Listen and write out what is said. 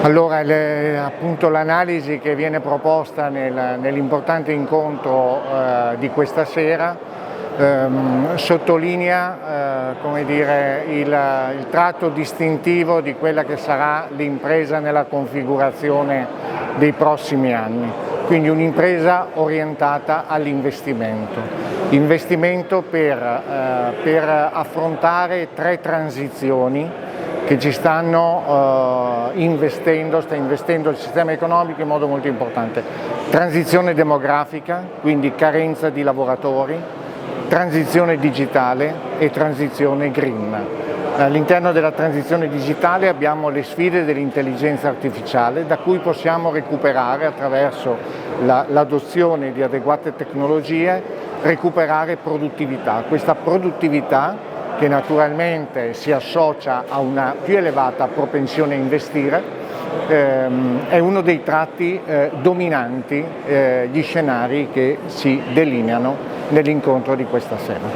Allora, appunto l'analisi che viene proposta nell'importante incontro di questa sera sottolinea come dire, il tratto distintivo di quella che sarà l'impresa nella configurazione dei prossimi anni, quindi un'impresa orientata all'investimento, investimento per affrontare tre transizioni che ci sta investendo il sistema economico in modo molto importante. Transizione demografica, quindi carenza di lavoratori, transizione digitale e transizione green. All'interno della transizione digitale abbiamo le sfide dell'intelligenza artificiale, da cui possiamo recuperare attraverso l'adozione di adeguate tecnologie, recuperare produttività. Questa produttività, che naturalmente si associa a una più elevata propensione a investire, è uno dei tratti dominanti, gli scenari che si delineano nell'incontro di questa sera.